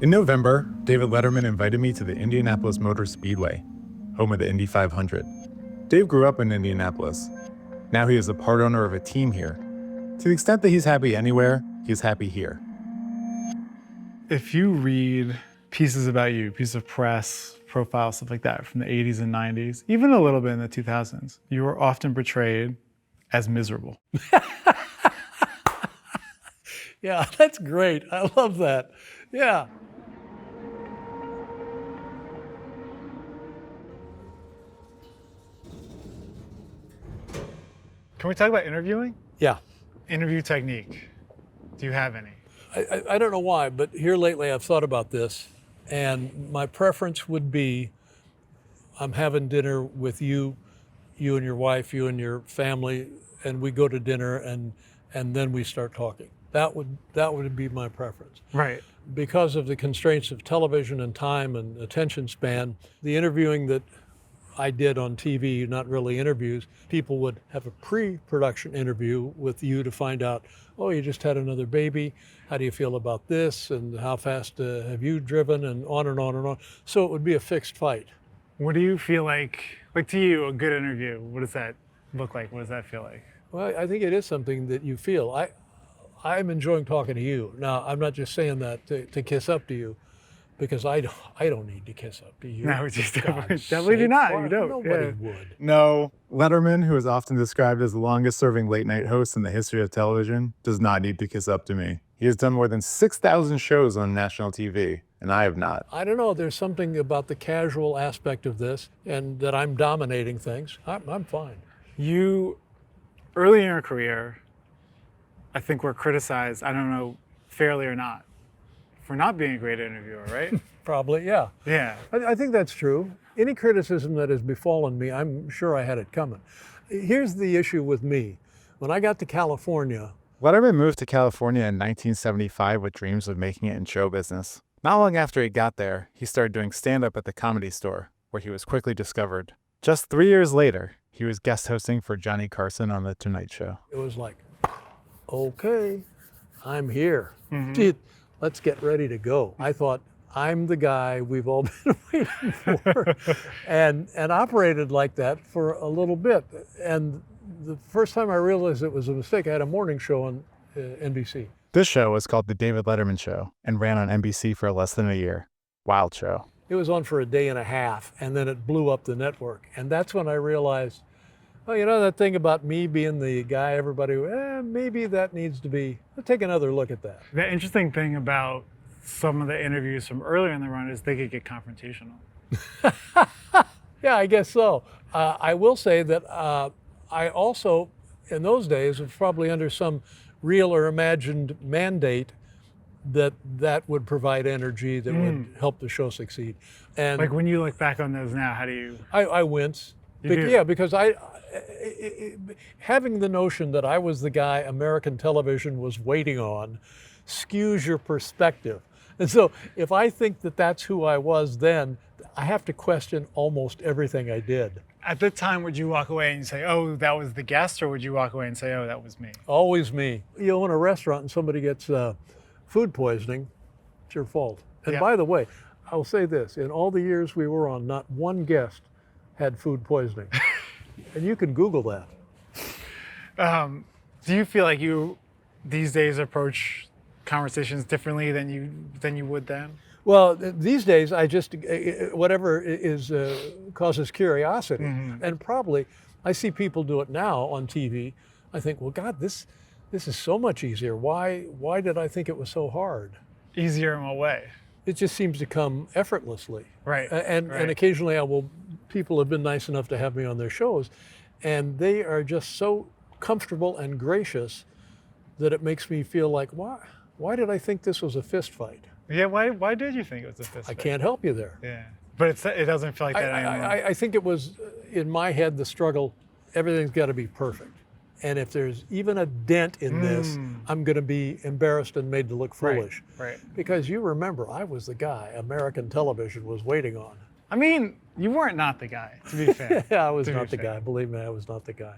In November, David Letterman invited me to the Indianapolis Motor Speedway, home of the Indy 500. Dave grew up in Indianapolis. Now he is a part owner of a team here. To the extent that he's happy anywhere, he's happy here. If you read pieces about you, pieces of press, profiles, stuff like that from the 80s and 90s, even a little bit in the 2000s, you were often portrayed as miserable. Yeah, that's great. I love that. Yeah. Can we talk about interviewing? Yeah. Interview technique. Do you have any? I don't know why, but here lately I've thought about this, and my preference would be I'm having dinner with you and your wife, you and your family, and we go to dinner and then we start talking. That would be my preference. Right. Because of the constraints of television and time and attention span, the interviewing that I did on TV, not really interviews, people would have a pre-production interview with you to find out, oh, you just had another baby, how do you feel about this, and how fast have you driven, and on and on and on. So it would be a fixed fight. What do you feel like to you, a good interview, what does that look like? What does that feel like? Well, I think it is something that you feel. I'm enjoying talking to you. Now, I'm not just saying that to kiss up to you, because I don't need to kiss up to you. No, just definitely do not. You don't. Nobody would. No, Letterman, who is often described as the longest-serving late-night host in the history of television, does not need to kiss up to me. He has done more than 6,000 shows on national TV, and I have not. I don't know. There's something about the casual aspect of this, and that I'm dominating things. I'm fine. You, early in your career, I think were criticized, I don't know, fairly or not, for not being a great interviewer, right? Probably, yeah. Yeah. I think that's true. Any criticism that has befallen me, I'm sure I had it coming. Here's the issue with me. When I got to California, Letterman moved to California in 1975 with dreams of making it in show business. Not long after he got there, he started doing stand-up at the Comedy Store, where he was quickly discovered. Just 3 years later, he was guest hosting for Johnny Carson on The Tonight Show. it was like, okay, I'm here. Gee, let's get ready to go. I thought, I'm the guy we've all been waiting for, and operated like that for a little bit. And the first time I realized it was a mistake, I had a morning show on NBC. This show was called The David Letterman Show and ran on NBC for less than a year. Wild show. It was on for a day and a half, and then it blew up the network. And that's when I realized, oh, you know that thing about me being the guy everybody, maybe that needs to be, let's take another look at that. The interesting thing about some of the interviews from earlier in the run is they could get confrontational. Yeah, I guess so. I will say that I also, in those days, was probably under some real or imagined mandate that would provide energy that would help the show succeed. And Like when you look back on those now, how do you? I wince. You do? Yeah, because having the notion that I was the guy American television was waiting on skews your perspective. And so if I think that that's who I was then, I have to question almost everything I did. At the time, would you walk away and say, oh, that was the guest, or would you walk away and say, oh, that was me? Always me. You own a restaurant and somebody gets food poisoning, it's your fault. And Yeah. by the way, I'll say this, in all the years we were on, not one guest had food poisoning. And you can Google that. Do you feel like you these days approach conversations differently than you would then? Well, these days I just, whatever is causes curiosity. And probably, I see people do it now on TV. I think, well, God, this is so much easier. Why did I think it was so hard? Easier in what way? It just seems to come effortlessly. Right. And right. occasionally people have been nice enough to have me on their shows, and they are just so comfortable and gracious that it makes me feel like, why did I think this was a fist fight? Yeah, why did you think it was a fist I fight? can't help you there. Yeah, but it doesn't feel like that anymore. I think it was, in my head, the struggle, everything's got to be perfect. And if there's even a dent in this, I'm going to be embarrassed and made to look foolish. Right. Because you remember, I was the guy American television was waiting on. I mean, you weren't not the guy, to be fair. Yeah, I was To be not the fair. guy. Believe me, I was not the guy.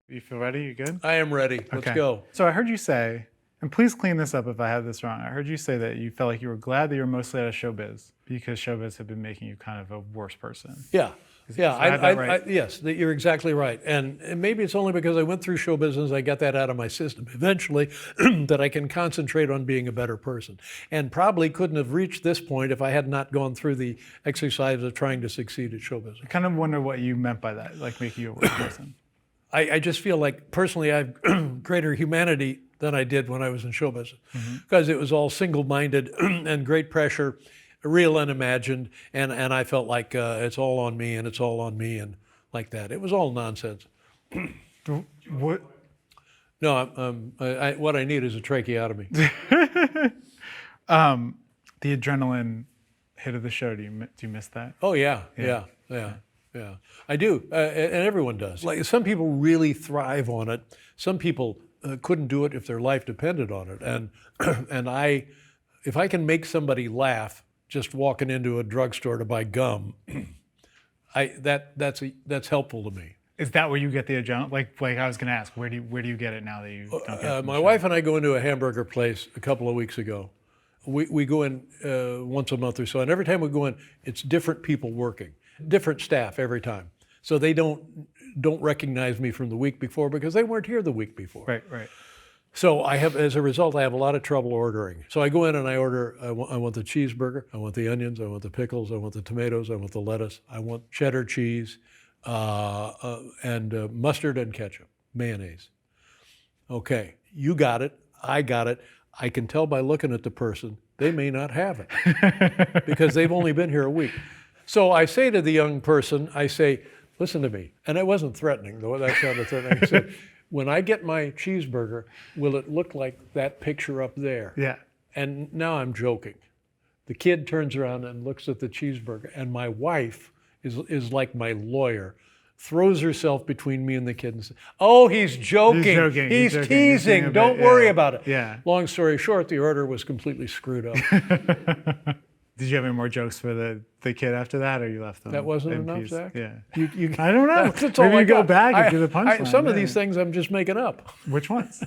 You feel ready? You good? I am ready. Let's Okay. go. So I heard you say And please clean this up if I have this wrong. I heard you say that you felt like you were glad that you were mostly out of showbiz because showbiz had been making you kind of a worse person. Yeah. Yeah, I have that right? yes, you're exactly right. And maybe it's only because I went through show business, I got that out of my system eventually, that I can concentrate on being a better person. And probably couldn't have reached this point if I had not gone through the exercise of trying to succeed at show business. I kind of wonder what you meant by that, like making you a worse person. I just feel like personally I have greater humanity than I did when I was in show business, because it was all single-minded and great pressure, real and imagined, and I felt like it's all on me and it's all on me and like that. It was all nonsense. What? No, what I need is a tracheotomy. The adrenaline hit of the show, do you miss that? Oh yeah. I do, and everyone does. Like some people really thrive on it. Some people couldn't do it if their life depended on it. And if I can make somebody laugh just walking into a drugstore to buy gum, that's helpful to me. Is that where you get the adrenaline? Like I was going to ask, where do you get it now that you don't get it from the My show? wife and I go into a hamburger place a couple of weeks ago. We go in once a month or so, and every time we go in, it's different people working, different staff every time. So they don't recognize me from the week before because they weren't here the week before. Right. So as a result, I have a lot of trouble ordering. So I go in and I order, I want the cheeseburger, I want the onions, I want the pickles, I want the tomatoes, I want the lettuce, I want cheddar cheese, and mustard and ketchup, mayonnaise. Okay, you got it, I got it. I can tell by looking at the person, they may not have it because they've only been here a week. So I say to the young person, I say, listen to me. And I wasn't threatening, though that sounded threatening. I said, when I get my cheeseburger, will it look like that picture up there? Yeah. And now I'm joking. The kid turns around and looks at the cheeseburger, and my wife is like my lawyer, throws herself between me and the kid and says, oh, he's joking. He's joking. teasing. Don't worry about it. Yeah. Long story short, the order was completely screwed up. Did you have any more jokes for the kid after that, or you left them? That wasn't in enough, peace? Zach? Yeah. I don't know. That's all Maybe I you go got. back and do the punchline. Some of Yeah. these things I'm just making up. Which ones?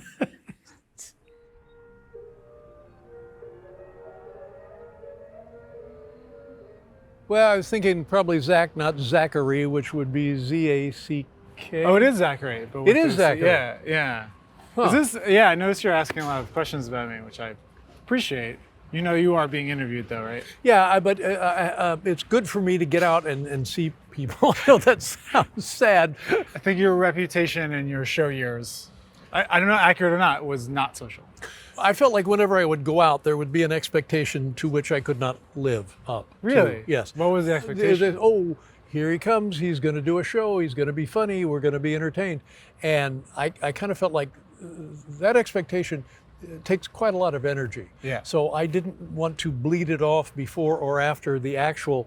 Well, I was thinking probably Zach, not Zachary, which would be Z-A-C-K. Oh, it is Zachary. But It is Zachary. Yeah. Huh. Is this? Yeah, I noticed you're asking a lot of questions about me, which I appreciate. You know you are being interviewed, though, right? Yeah, but it's good for me to get out and see people. I know that sounds sad. I think your reputation and your show years, I don't know, accurate or not, was not social. I felt like whenever I would go out, there would be an expectation to which I could not live up to. Really? Yes. What was the expectation? Oh, here he comes. He's going to do a show. He's going to be funny. We're going to be entertained. And I kind of felt like that expectation takes quite a lot of energy. Yeah. So I didn't want to bleed it off before or after the actual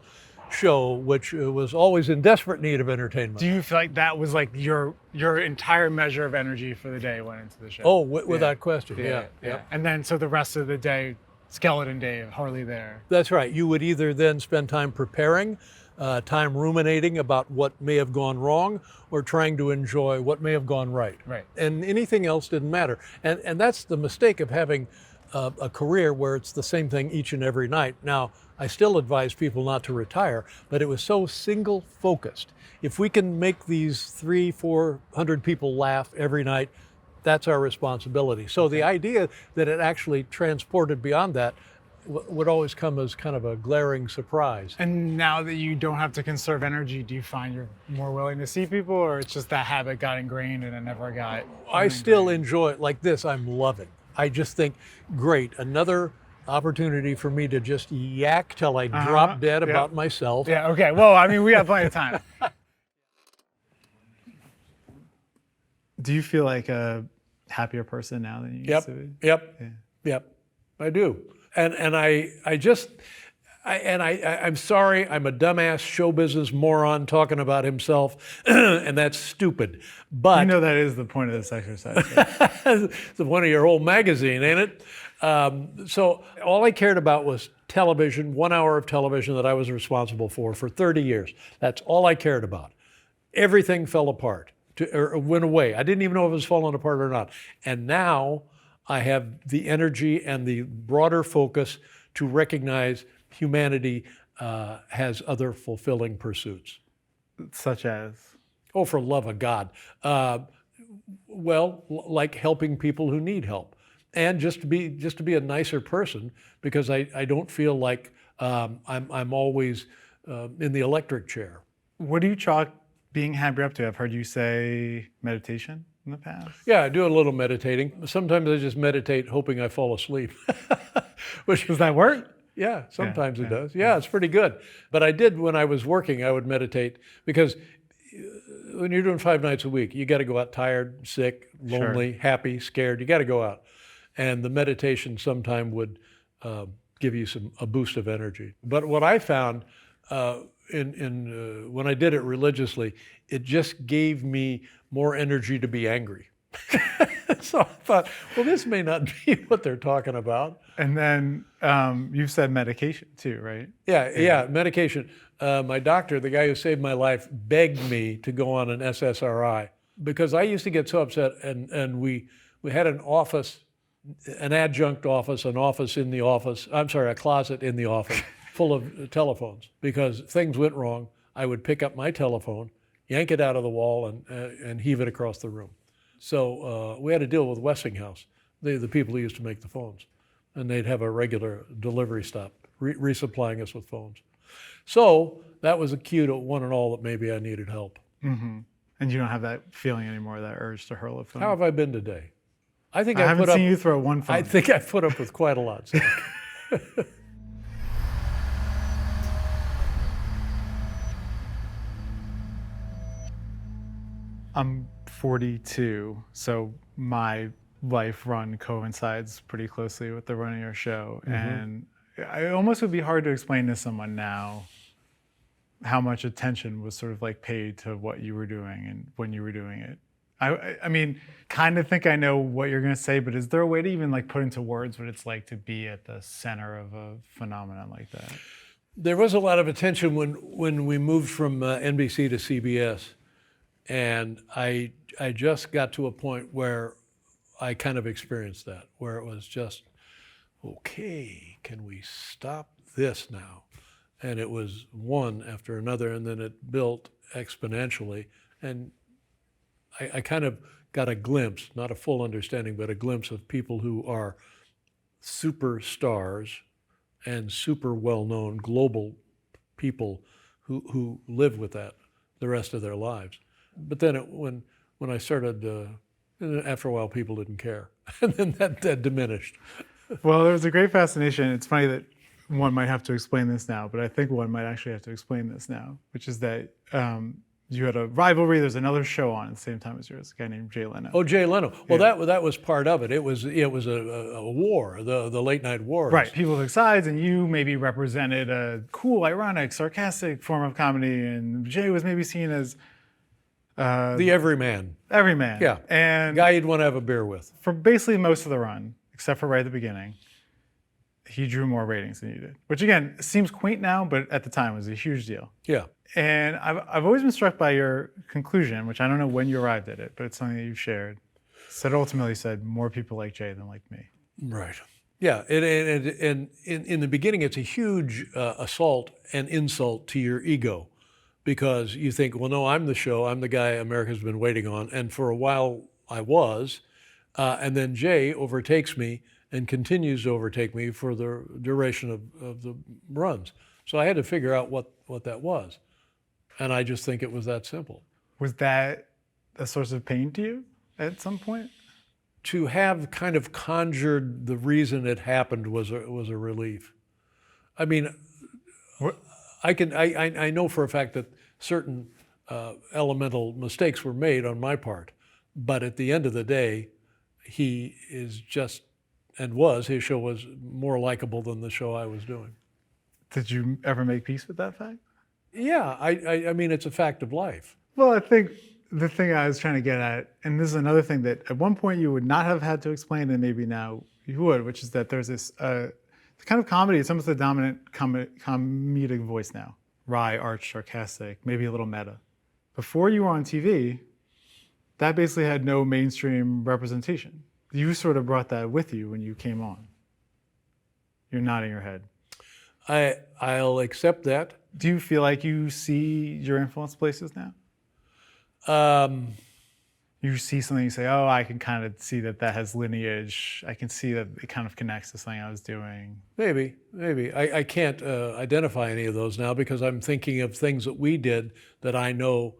show, which was always in desperate need of entertainment. Do you feel like that was like your entire measure of energy for the day went into the show? Oh, without question. Yeah. And then so the rest of the day, skeleton day, hardly there. That's right. You would either then spend time preparing, time ruminating about what may have gone wrong, or trying to enjoy what may have gone right. Right. And anything else didn't matter. And that's the mistake of having a career where it's the same thing each and every night. Now, I still advise people not to retire, but it was so single focused. If we can make these 300-400 people laugh every night, that's our responsibility. So the idea that it actually transported beyond that would always come as kind of a glaring surprise. And now that you don't have to conserve energy, do you find you're more willing to see people, or it's just that habit got ingrained and it never got I still enjoy it like this. I'm loving. I just think, great, another opportunity for me to just yak till I drop dead about myself. Yeah, okay. Well, I mean, we have plenty of time. Do you feel like a happier person now than you used to be? Yep. I do. And I'm sorry, I'm a dumbass show business moron talking about himself, and that's stupid. But You know that is the point of this exercise. it's the point of your whole magazine, ain't it? So all I cared about was television, 1 hour of television that I was responsible for 30 years. That's all I cared about. Everything fell apart or went away. I didn't even know if it was falling apart or not. And now I have the energy and the broader focus to recognize humanity has other fulfilling pursuits. Such as? Oh, for love of God. Well, like helping people who need help, and just to be a nicer person, because I don't feel like I'm always in the electric chair. What do you chalk being happy up to? I've heard you say meditation in the past. Yeah, I do a little meditating. Sometimes I just meditate hoping I fall asleep. Does that work? Yeah, sometimes it does. Yeah, it's pretty good. But I did when I was working, I would meditate, because when you're doing 5 nights a week, you got to go out tired, sick, lonely, happy, scared. You got to go out. And the meditation sometime would give you a boost of energy. But what I found when I did it religiously, it just gave me more energy to be angry. So I thought, well, this may not be what they're talking about. And then you've said medication too, right? Yeah, medication. My doctor, the guy who saved my life, begged me to go on an SSRI because I used to get so upset. And we had an office, an adjunct office, an office in the office. I'm sorry, a closet in the office full of telephones. Because things went wrong, I would pick up my telephone, yank it out of the wall, and heave it across the room. So we had to deal with Westinghouse, the people who used to make the phones. And they'd have a regular delivery stop, resupplying us with phones. So that was a cue to one and all that maybe I needed help. Mm-hmm. And you don't have that feeling anymore, that urge to hurl a phone? How have I been today? I haven't seen you throw one phone. I think I've put up with quite a lot. So. I'm 42, so my life run coincides pretty closely with the run of your show. Mm-hmm. And it almost would be hard to explain to someone now how much attention was sort of like paid to what you were doing and when you were doing it. I mean, kind of think I know what you're going to say, but is there a way to even like put into words what it's like to be at the center of a phenomenon like that? There was a lot of attention when we moved from NBC to CBS. And I just got to a point where I kind of experienced that, where it was just, okay, can we stop this now? And it was one after another, and then it built exponentially. And I kind of got a glimpse, not a full understanding, but a glimpse of people who are superstars and super well-known global people who live with that the rest of their lives. But then when I started, after a while, people didn't care. And then that diminished. Well, there was a great fascination. It's funny that one might have to explain this now, but I think one might actually have to explain this now, which is that you had a rivalry. There's another show on at the same time as yours, a guy named Jay Leno. Oh, Jay Leno. Well, that was part of it. It was a war, the late night wars. Right. People took sides, and you maybe represented a cool, ironic, sarcastic form of comedy, and Jay was maybe seen as the everyman. Everyman. Yeah. And guy you'd want to have a beer with. For basically most of the run, except for right at the beginning, he drew more ratings than you did. Which again, seems quaint now, but at the time was a huge deal. Yeah. And I've always been struck by your conclusion, which I don't know when you arrived at it, but it's something that you've shared. Ultimately said, more people like Jay than like me. Right. Yeah. And in the beginning, it's a huge assault and insult to your ego. Because you think, well, no, I'm the show. I'm the guy America's been waiting on. And for a while, I was. And then Jay overtakes me and continues to overtake me for the duration of the runs. So I had to figure out what that was. And I just think it was that simple. Was that a source of pain to you at some point? To have kind of conjured the reason it happened was a relief. I mean, what? I know for a fact that certain elemental mistakes were made on my part, but at the end of the day, he is just, and his show was more likable than the show I was doing. Did you ever make peace with that fact? Yeah, I mean, it's a fact of life. Well, I think the thing I was trying to get at, and this is another thing that at one point you would not have had to explain, and maybe now you would, which is that there's this kind of comedy, it's almost the dominant comedic voice now. Wry, arch, sarcastic, maybe a little meta. Before you were on TV, that basically had no mainstream representation. You sort of brought that with you when you came on. You're nodding your head. I'll accept that. Do you feel like you see your influence places now? You see something, you say, oh, I can kind of see that has lineage. I can see that it kind of connects to something I was doing. Maybe. I can't identify any of those now because I'm thinking of things that we did that I know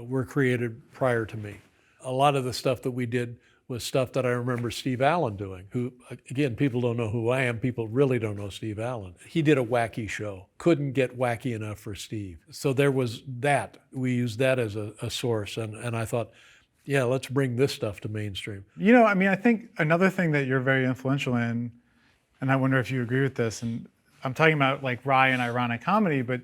were created prior to me. A lot of the stuff that we did was stuff that I remember Steve Allen doing, who, again, people don't know who I am. People really don't know Steve Allen. He did a wacky show. Couldn't get wacky enough for Steve. So there was that. We used that as a source. And I thought, yeah, let's bring this stuff to mainstream. You know, I mean, I think another thing that you're very influential in, and I wonder if you agree with this, and I'm talking about like wry and ironic comedy, but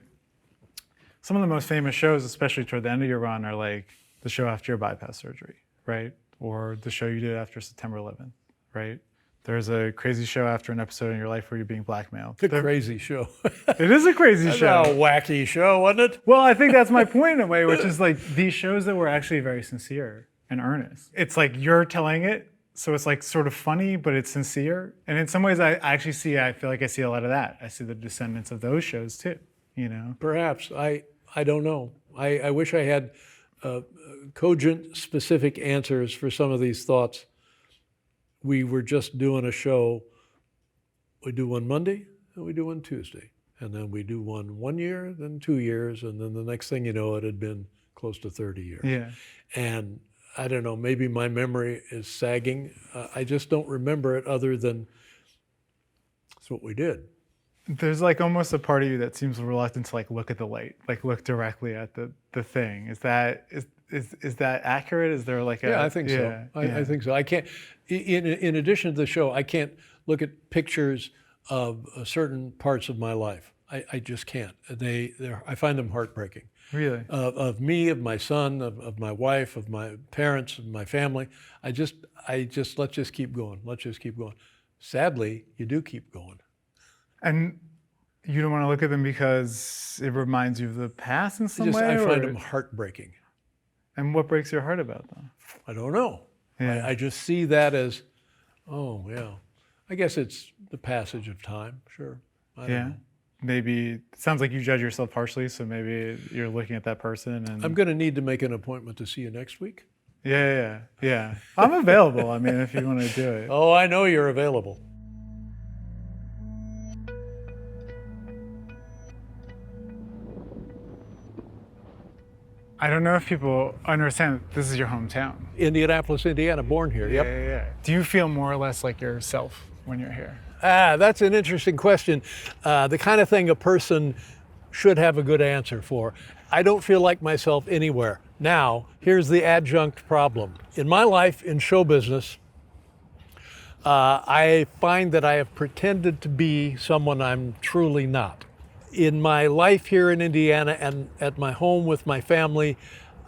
some of the most famous shows, especially toward the end of your run, are like the show after your bypass surgery, right? Or the show you did after September 11th, right? There's a crazy show after an episode in your life where you're being blackmailed. It's a crazy show. It is a crazy show. A wacky show, wasn't it? Well, I think that's my point in a way, which is like these shows that were actually very sincere and earnest. It's like you're telling it, so it's like sort of funny, but it's sincere. And in some ways, I feel like I see a lot of that. I see the descendants of those shows too, you know? Perhaps. I don't know. I wish I had cogent, specific answers for some of these thoughts. We were just doing a show. We do one Monday, and we do one Tuesday. And then we do one year, then 2 years, and then the next thing you know, it had been close to 30 years. Yeah. And I don't know, maybe my memory is sagging. I just don't remember it other than it's what we did. There's like almost a part of you that seems reluctant to like look at the light, like look directly at the thing. Is that accurate? Is there like a... Yeah, I think so. I think so. I can't, in addition to the show, I can't look at pictures of certain parts of my life. I just can't. I find them heartbreaking. Really? Of me, of my son, of my wife, of my parents, of my family. Let's just keep going. Let's just keep going. Sadly, you do keep going. And you don't want to look at them because it reminds you of the past in some way? I find them heartbreaking. And what breaks your heart about them? I don't know. Yeah. I just see that as, oh, yeah. I guess it's the passage of time, sure. I don't know. Maybe, it sounds like you judge yourself harshly, so maybe you're looking at that person and... I'm going to need to make an appointment to see you next week. Yeah. I'm available, I mean, if you want to do it. Oh, I know you're available. I don't know if people understand this is your hometown. Indianapolis, Indiana, born here, yep. Yeah. Do you feel more or less like yourself when you're here? That's an interesting question. The kind of thing a person should have a good answer for. I don't feel like myself anywhere. Now, here's the adjunct problem. In my life in show business, I find that I have pretended to be someone I'm truly not. In my life here in Indiana and at my home with my family,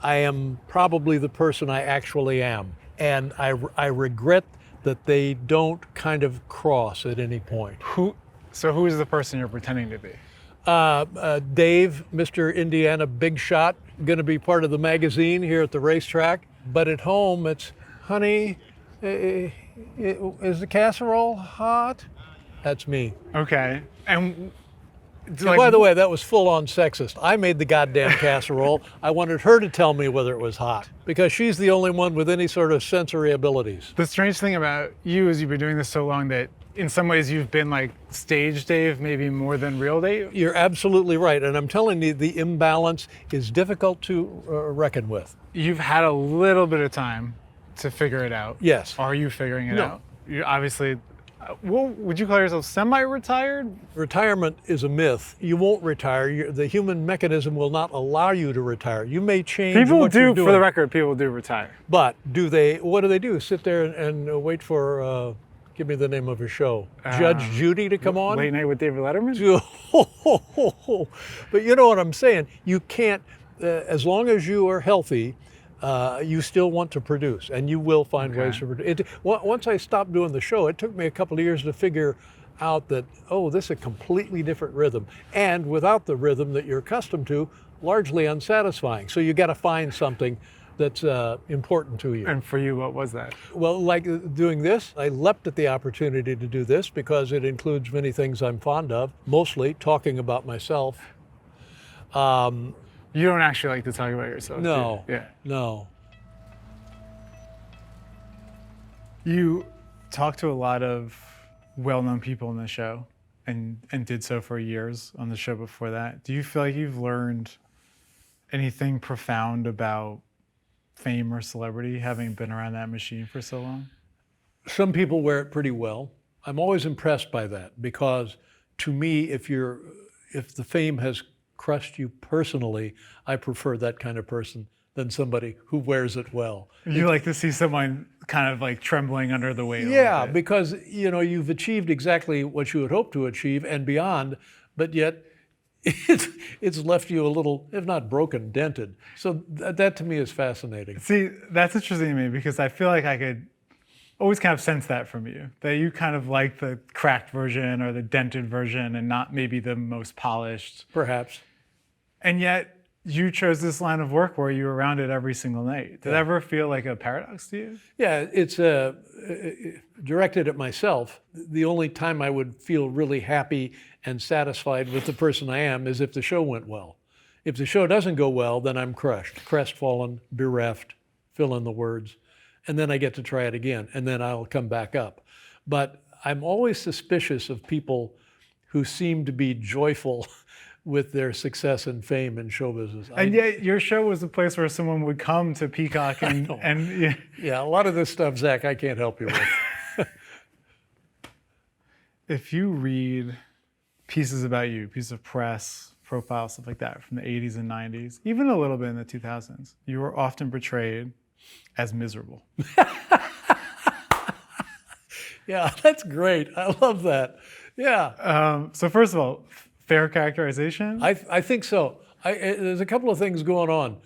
I am probably the person I actually am. And I regret that they don't kind of cross at any point. So who is the person you're pretending to be? Dave, Mr. Indiana Big Shot, going to be part of the magazine here at the racetrack. But at home, it's, honey, is the casserole hot? That's me. Okay. And by the way, that was full-on sexist. I made the goddamn casserole. I wanted her to tell me whether it was hot because she's the only one with any sort of sensory abilities. The strange thing about you is you've been doing this so long that in some ways you've been like stage Dave, maybe more than real Dave. You're absolutely right. And I'm telling you, the imbalance is difficult to reckon with. You've had a little bit of time to figure it out. Yes. Are you figuring it No. out? You're obviously... Well, would you call yourself semi-retired? Retirement is a myth. You won't retire. The human mechanism will not allow you to retire. You may change what you're doing. For the record, people do retire. But what do they do? Sit there and wait for, give me the name of a show, Judge Judy to come on? Late Night with David Letterman? But you know what I'm saying? You can't, as long as you are healthy, you still want to produce, and you will find ways to produce. Once I stopped doing the show, it took me a couple of years to figure out that, this is a completely different rhythm. And without the rhythm that you're accustomed to, largely unsatisfying. So you got to find something that's important to you. And for you, what was that? Well, like doing this, I leapt at the opportunity to do this because it includes many things I'm fond of, mostly talking about myself. You don't actually like to talk about yourself, No, do you? Yeah. no. You talked to a lot of well-known people in the show and did so for years on the show before that. Do you feel like you've learned anything profound about fame or celebrity having been around that machine for so long? Some people wear it pretty well. I'm always impressed by that because to me, if the fame has crushed you personally, I prefer that kind of person than somebody who wears it well. You like to see someone kind of like trembling under the weight. Yeah, because you've achieved exactly what you had hoped to achieve and beyond, but yet it's left you a little, if not broken, dented. So that to me is fascinating. See, that's interesting to me because I feel like I could always kind of sense that from you, that you kind of like the cracked version or the dented version and not maybe the most polished. Perhaps. And yet you chose this line of work where you were around it every single night. Did it ever feel like a paradox to you? Yeah, it's directed at myself. The only time I would feel really happy and satisfied with the person I am is if the show went well. If the show doesn't go well, then I'm crushed, crestfallen, bereft, fill in the words, and then I get to try it again, and then I'll come back up. But I'm always suspicious of people who seem to be joyful with their success and fame in show business. And yet your show was a place where someone would come to Peacock and Yeah, a lot of this stuff, Zach, I can't help you with. If you read pieces about you, pieces of press, profiles, stuff like that from the 80s and 90s, even a little bit in the 2000s, you were often portrayed as miserable. Yeah, that's great. I love that. Yeah. So first of all, fair characterization? I think so. There's a couple of things going on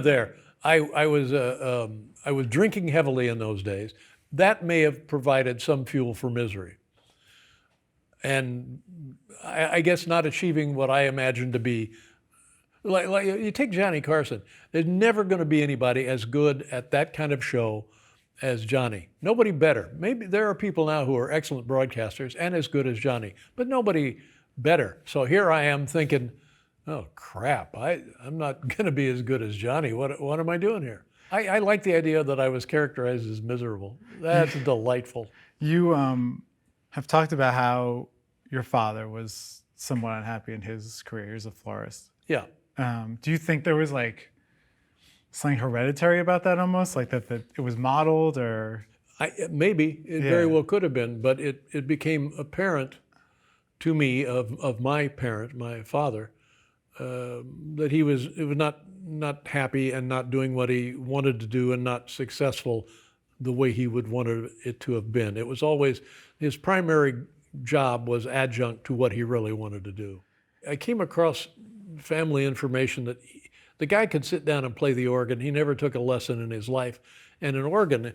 there. I was drinking heavily in those days. That may have provided some fuel for misery. And I guess not achieving what I imagined to be. Like you take Johnny Carson. There's never going to be anybody as good at that kind of show as Johnny. Nobody better. Maybe there are people now who are excellent broadcasters and as good as Johnny, but nobody better. So here I am thinking, oh crap, I'm not going to be as good as Johnny. What am I doing here? I like the idea that I was characterized as miserable. That's delightful. You have talked about how your father was somewhat unhappy in his career. He was a florist. Yeah. Do you think there was like something hereditary about that almost? Like that it was modeled or? Maybe. It very well could have been, but it became apparent to me of my parent, my father, that he was not happy and not doing what he wanted to do and not successful the way he would want it to have been. It was always, his primary job was adjunct to what he really wanted to do. I came across family information that the guy could sit down and play the organ. He never took a lesson in his life. And an organ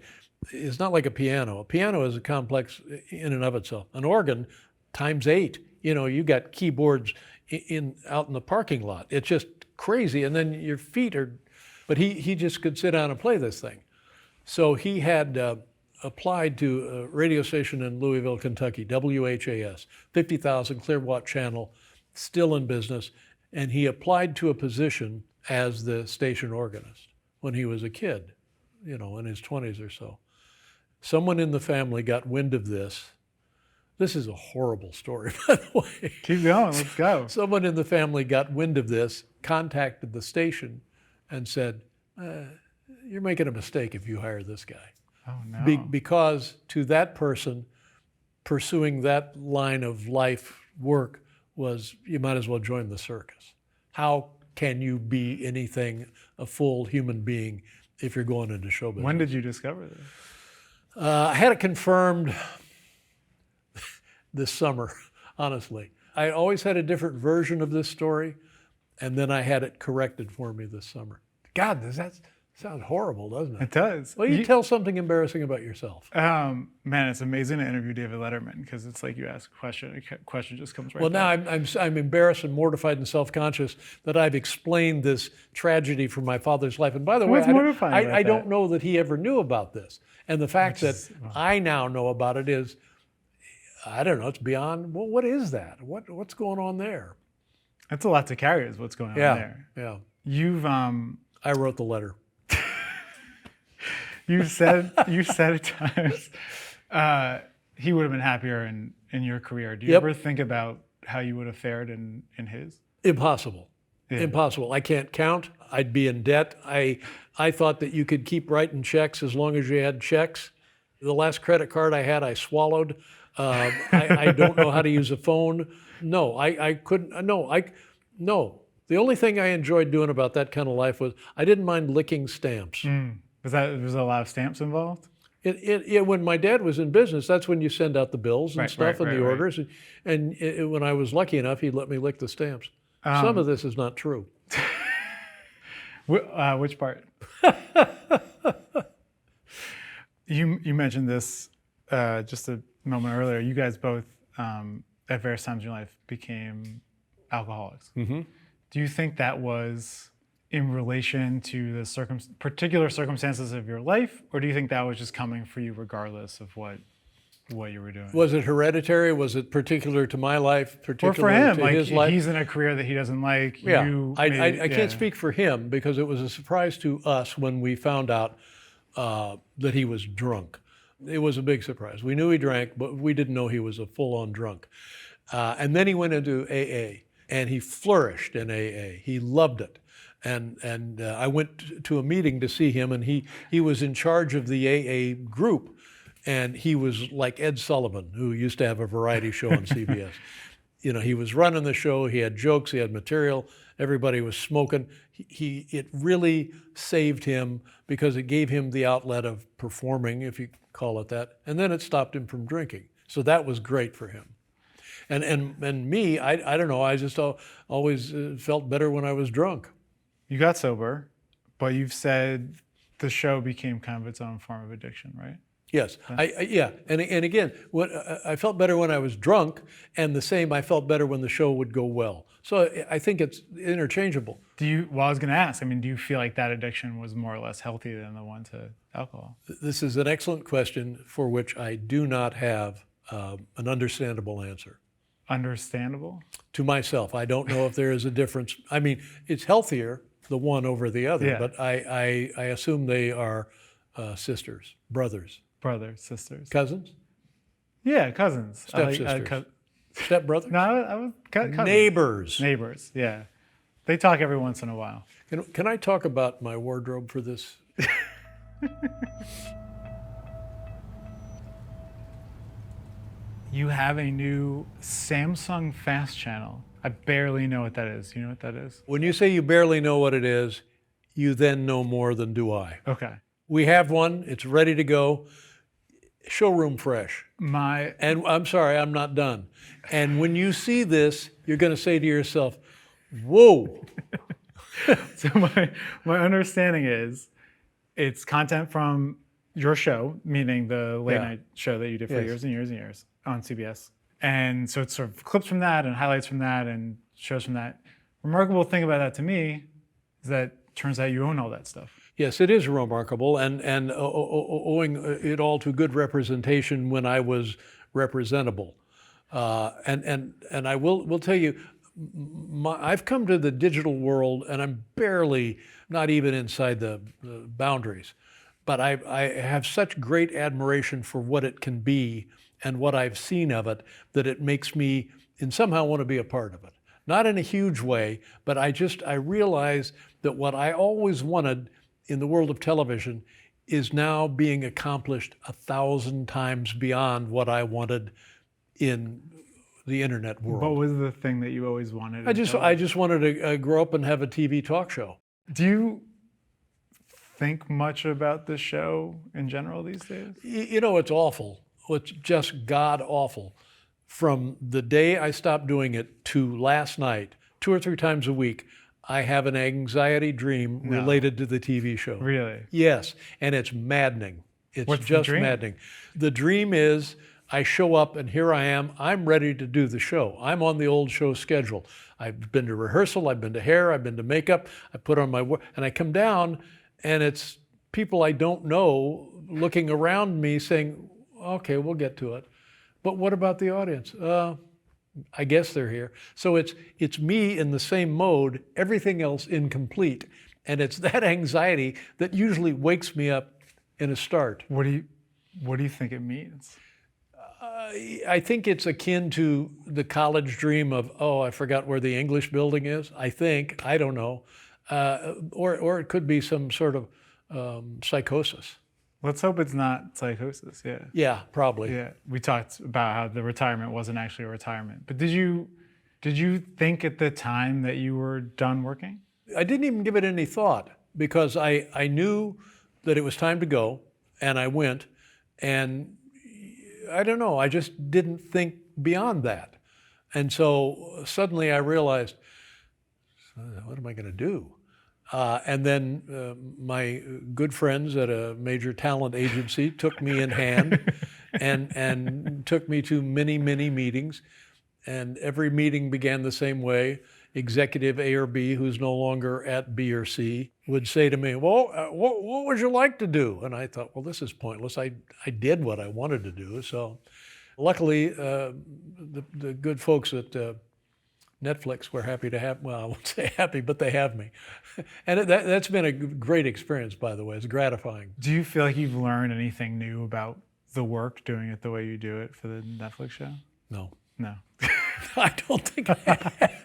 is not like a piano. A piano is a complex in and of itself. An organ times 8. You got keyboards out in the parking lot. It's just crazy. And then your feet are, but he just could sit down and play this thing. So he had applied to a radio station in Louisville, Kentucky, WHAS, 50,000 Clearwatt channel, still in business. And he applied to a position as the station organist when he was a kid, in his 20s or so. Someone in the family got wind of this. This is a horrible story, by the way. Keep going, let's go. Someone in the family got wind of this, contacted the station, and said, you're making a mistake if you hire this guy. Oh, no. Because to that person, pursuing that line of life work was, you might as well join the circus. How can you be anything, a full human being, if you're going into show business? When did you discover this? I had it confirmed this summer, honestly. I always had a different version of this story, and then I had it corrected for me this summer. God, does that Sounds horrible, doesn't it? It does. Well, you tell something embarrassing about yourself. Man, it's amazing to interview David Letterman because it's like you ask a question just comes right Well, back. now I'm embarrassed and mortified and self-conscious that I've explained this tragedy from my father's life. And by the way, What's mortifying about I don't that? know that he ever knew about this. And the fact that I now know about it is, I don't know, it's beyond, well, what is that? What's going on there? That's a lot to carry is what's going on there. Yeah. You've I wrote the letter. you said at times he would have been happier in your career. Do you Yep. ever think about how you would have fared in his? Impossible. Yeah. Impossible. I can't count. I'd be in debt. I thought that you could keep writing checks as long as you had checks. The last credit card I had, I swallowed. I don't know how to use a phone. No, I couldn't. No. The only thing I enjoyed doing about that kind of life was I didn't mind licking stamps. Was there a lot of stamps involved? When my dad was in business, that's when you send out the bills and stuff and the right. orders. And when I was lucky enough, he'd let me lick the stamps. Some of this is not true. Which part? You mentioned this just a moment earlier. You guys both, at various times in your life, became alcoholics. Mm-hmm. Do you think that was in relation to the particular circumstances of your life, or do you think that was just coming for you regardless of what you were doing? Was it hereditary? Was it particular to my life? Or Particular for him, to like his life? he's in a career that he doesn't like. Yeah, I I can't speak for him because it was a surprise to us when we found out that he was drunk. It was a big surprise. We knew he drank, but we didn't know he was a full-on drunk. And then he went into AA, and he flourished in AA. He loved it. And I went to a meeting to see him, and he was in charge of the AA group, and he was like Ed Sullivan, who used to have a variety show on CBS. You know, he was running the show. He had jokes. He had material. Everybody was smoking. It really saved him because it gave him the outlet of performing, if you call it that, and then it stopped him from drinking. So that was great for him. And me, I don't know. I just always felt better when I was drunk. You got sober, but you've said the show became kind of its own form of addiction, right? Yes, yeah, and again, I felt better when I was drunk, and the same, I felt better when the show would go well. So I think it's interchangeable. Well, I was going to ask, do you feel like that addiction was more or less healthy than the one to alcohol? This is an excellent question for which I do not have an understandable answer. Understandable? To myself, I don't know if there is a difference. I mean, it's healthier, the one over the other, but I assume they are sisters, brothers. Brothers, sisters. Cousins? Yeah, cousins. Stepsisters. Stepbrothers? No, I was cousins. Neighbors. Neighbors, yeah. They talk every once in a while. Can I talk about my wardrobe for this? You have a new Samsung Fast Channel. I barely know what that is. You know what that is? When you say you barely know what it is, you then know more than do I. Okay. We have one. It's ready to go. Showroom fresh. And I'm sorry, I'm not done. And when you see this, you're going to say to yourself, whoa. So my understanding is it's content from your show, meaning the late night show that you did for years and years and years on CBS. And so it's sort of clips from that and highlights from that and shows from that. Remarkable thing about that to me is that it turns out you own all that stuff. Yes, it is remarkable, and owing it all to good representation when I was representable. And I will tell you, I've come to the digital world, and I'm barely, not even inside the boundaries. But I have such great admiration for what it can be and what I've seen of it that it makes me, and somehow want to be a part of it. Not in a huge way, but I realize that what I always wanted in the world of television is now being accomplished 1,000 times beyond what I wanted in the internet world. What was the thing that you always wanted? I just wanted to grow up and have a TV talk show. Do you think much about the show in general these days? You know, it's awful. It's just god awful. From the day I stopped doing it to last night, 2 or 3 times a week, I have an anxiety dream No. related to the TV show. Really? Yes, and it's maddening. It's What's the just dream? maddening. The dream is I show up and here I am. I'm ready to do the show. I'm on the old show schedule. I've been to rehearsal, I've been to hair, I've been to makeup, I put on my work, and I come down and it's people I don't know looking around me saying, okay, we'll get to it. But what about the audience? I guess they're here. So it's me in the same mode, everything else incomplete. And it's that anxiety that usually wakes me up in a start. What do you think it means? I think it's akin to the college dream of, oh, I forgot where the English building is. I don't know. Or it could be some sort of psychosis. Let's hope it's not psychosis. Yeah. Yeah, probably. Yeah. We talked about how the retirement wasn't actually a retirement. But did you think at the time that you were done working? I didn't even give it any thought because I knew that it was time to go, and I went, and I don't know, I just didn't think beyond that. And so suddenly I realized, what am I going to do? And then my good friends at a major talent agency took me in hand and took me to many, many meetings. And every meeting began the same way. Executive A or B, who's no longer at B or C, would say to me, well, what would you like to do? And I thought, well, this is pointless. I did what I wanted to do. So luckily, the good folks at Netflix were happy to have, well, I won't say happy, but they have me. And that's been a great experience, by the way. It's gratifying. Do you feel like you've learned anything new about the work, doing it the way you do it for the Netflix show? No. No. I don't think I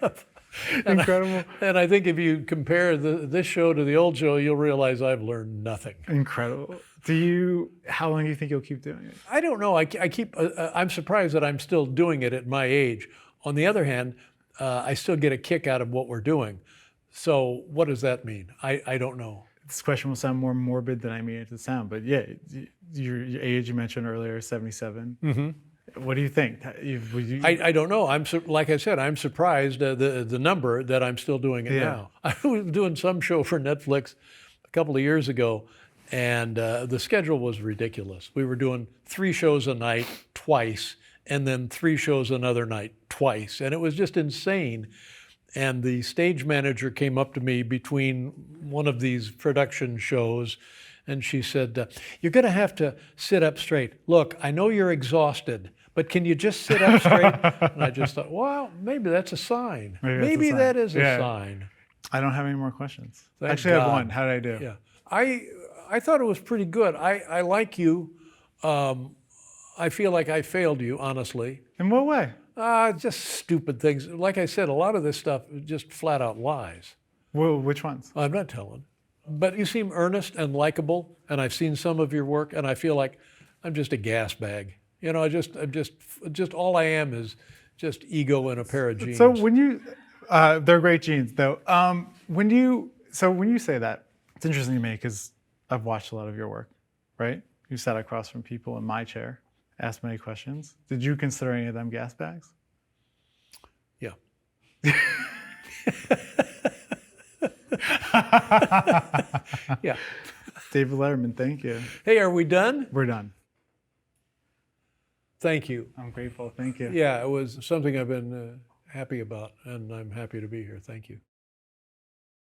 have. Incredible. And I think if you compare this show to the old show, you'll realize I've learned nothing. Incredible. How long do you think you'll keep doing it? I don't know. I'm surprised that I'm still doing it at my age. On the other hand, I still get a kick out of what we're doing. So what does that mean? I don't know. This question will sound more morbid than I mean it to sound, but yeah, your age you mentioned earlier, 77. Mm-hmm. What do you think? I don't know. Like I said, I'm surprised the number that I'm still doing it now. I was doing some show for Netflix a couple of years ago, and the schedule was ridiculous. We were doing 3 shows a night twice, and then 3 shows another night twice, and it was just insane. And the stage manager came up to me between one of these production shows, and she said, you're going to have to sit up straight. Look, I know you're exhausted, but can you just sit up straight? And I just thought, well, maybe that's a sign. Maybe that is a sign. I don't have any more questions. Thank Actually, I have God. one. How did I do? Yeah, I thought it was pretty good. I like you. I feel like I failed you, honestly. In what way? Just stupid things. Like I said, a lot of this stuff is just flat out lies. Well, which ones? I'm not telling. But you seem earnest and likable, and I've seen some of your work, and I feel like I'm just a gas bag. You know, I'm just all I am is just ego and a pair of jeans. So when you, they're great jeans though. When you say that, it's interesting to me because I've watched a lot of your work, right? You sat across from people in my chair, asked many questions. Did you consider any of them gas bags? Yeah. Yeah. David Letterman, thank you. Hey, are we done? We're done. Thank you. I'm grateful. Thank you. Yeah, it was something I've been happy about, and I'm happy to be here. Thank you.